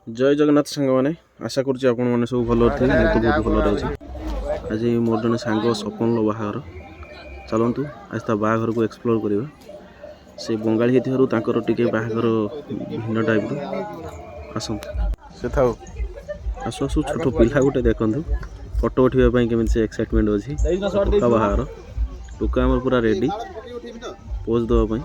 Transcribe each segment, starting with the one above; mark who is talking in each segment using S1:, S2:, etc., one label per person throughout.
S1: जय जगन्नाथ सांग मैंने आशा करुँच आपण मैंने सब भल थे तो बहुत भल रही आज मोर जन सांग सपन बाहागर चलतु आज ता बाहागर को एक्सप्लोर करवा से बंगाली होती टे बाहागर भिन्न टाइप आसतु से आसु आसु छोट पिला गोटे देखु फोटो उठाई केमी से एक्साइटमेंट अच्छी टोका बाहागर टोका आम पूरा रेडी पोज देवाई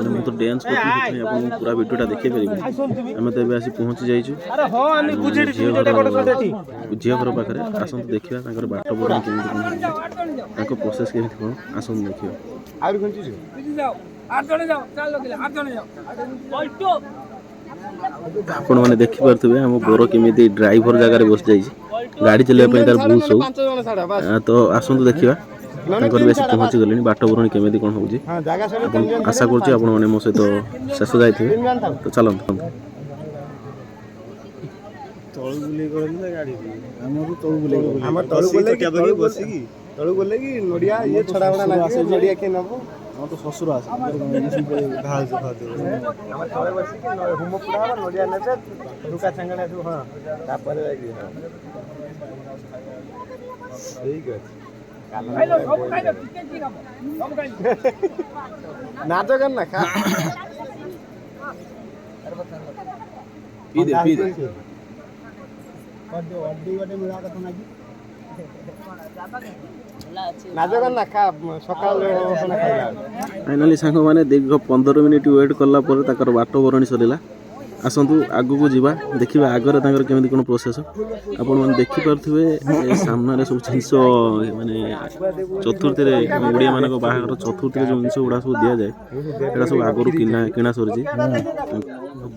S1: मैं तो डांस करती पूरा वीडियोटा देखी पारे आम तो आसी पहुँची जाइए झील घर पाखे आसतु देखा बाट बड़ा केमी प्रोसेस केमी कौन आसतु देखा आपण मैंने देखिपे आम गोर केमी ड्राइवर जगह बस जाइए गाड़ी चलने तार भूल सब तो आसतु देखा बेस पहुँची गले बाट बरणी केमी कौन हो आशा करुँच मो सहित शेष जाइए तो चलते
S2: तो ससुर नाच करना खा
S1: फाइनाली सांग मैंने दीर्घ 15 मिनिट वेट कला बाट बरणी सरला आसतु आगू को जीवा देखा आगर केमी कौन प्रोसेस आपण देखिपे सामने सब जिन माने चतुर्थी ओडिया मान बाहर चतुर्थी जो जिन गुड़ा सब दि जाए सब आगु किणा सरी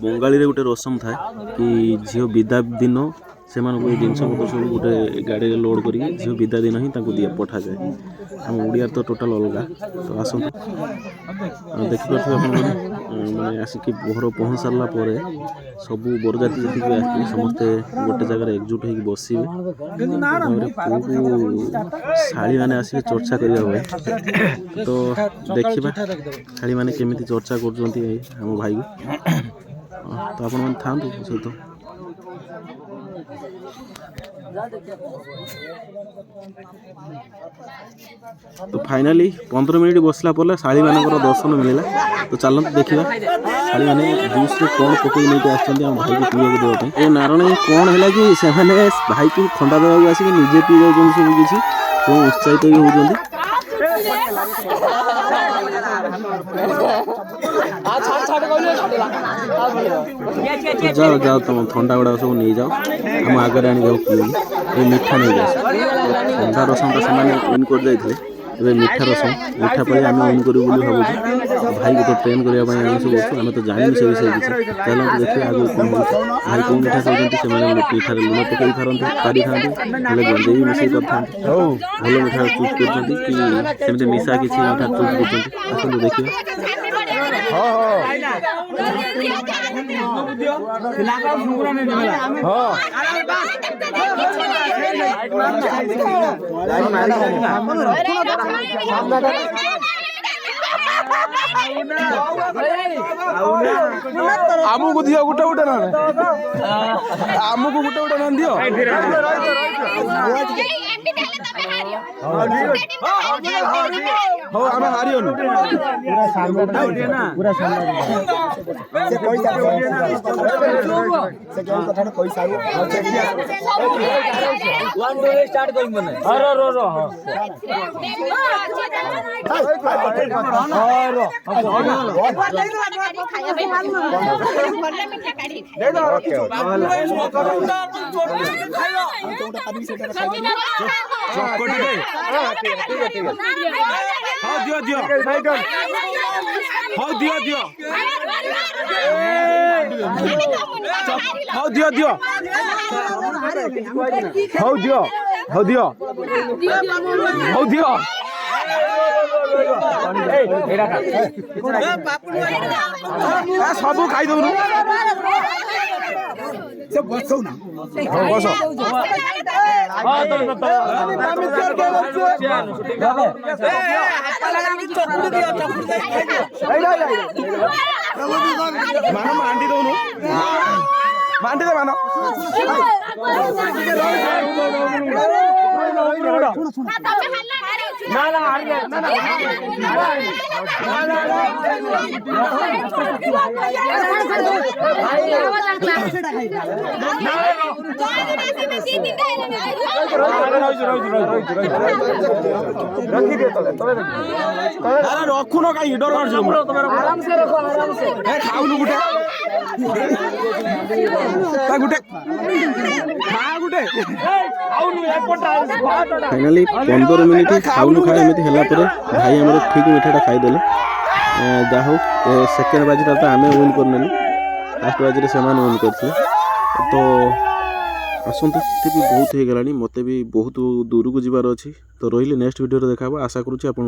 S1: बंगाली गोटे रसम था कि झील विदा दिन से जिनस पत्र सब गोटे गाड़ी लोड कर झील विदा दिन ही दिए पठा जाए आम ओडिया तो टोटाल अलग तो आसतु देखिपे मैंने आसिक घर पहुँच सारा पर सब बरजाती जी समस्ते गोटे जगह एकजुट हो बसवे शाड़ी मैंने आसिक चर्चा करने तो देखा शाड़ी मैंने केमी चर्चा कर भाई तो आपण मैंने था सहित तो फाइनाली 15 मिनिट बसला पर शाड़ी मानकर दर्शन मिलला तो चलते देखा शाड़ी मैंने जूस रे कौन पकई नहीं आसछन्ती हम भाई को पीवा देवाई ए नारायण कौन है कि से भाई को ठंडा देवा आसिक निजे पी जाऊँ सब किसी तो उत्साहित भी होती जाओ जाओ तुम ठंडा गुड़ा सब नहीं जाओ हम आगे आनी जाओ पी मीठा नहीं जाए ठंडा रसम से विन कर जाते ଏବେ ମିଠା ରସ ମିଠା ପାଇଁ ଆମେ ଅନ୍ କରିବୁ ବୋଲି ଭାବୁଛୁ ଭାଇକୁ ତ ଟ୍ରେନ୍ କରିବା ପାଇଁ ଆମେ ସବୁ ଅଛୁ ଆମେ ତ ଜାଣିନୁ ସେ ବିଷୟରେ କିଛି ତାହେଲେ ଆମେ ଦେଖିବା ଆଗକୁ କ'ଣ ହେଉଛି ଭାଇ କେଉଁ ମିଠା ଖାଉଛନ୍ତି ସେମାନେ ମିଠାରେ ଲୁଣ ପକାଇ ପାରିଥାନ୍ତି ହେଲେ ଗଞ୍ଜେଇ ବି ମିଶାଇ କରିଥାନ୍ତି ଭଲ ମିଠା ଚୁଜ୍ କରୁଛନ୍ତି କି ସେମିତି ମିଶା କିଛି ମିଠା ଚୁଜ୍ କରୁଛନ୍ତି ଆସନ୍ତୁ ଦେଖିବା
S2: ଆମକୁ ଦିଅ ଗୋଟେ ଗୋଟେ ନା ଆମକୁ ଗୋଟେ ଗୋଟେ ନା ଦିଅ ହଉ ଆମେ ହାରିଅନୁ ସବୁ ଖାଇଦଉନୁ ମାନ ମାଣ୍ଡି ଦଉନୁ ମାଣ୍ଡି ଦେ ମାନ ରଖୁନ କାହିଁକି ଡର ଖାଉନୁ ଗୋଟେ
S1: फाइनाली 15 मिनिट खाऊनु खा एमती है भाई आम ठीक मिठाटा खाईदे जा हो सेकेंड बाजीटा तो आम विन करने लास्ट बाजी से विन करते तो आसतु भी बहुत हो गला मत भी बहुत दूर को जबार अच्छी तो रही नेक्स्ट वीडियो देखा आशा करुँच आप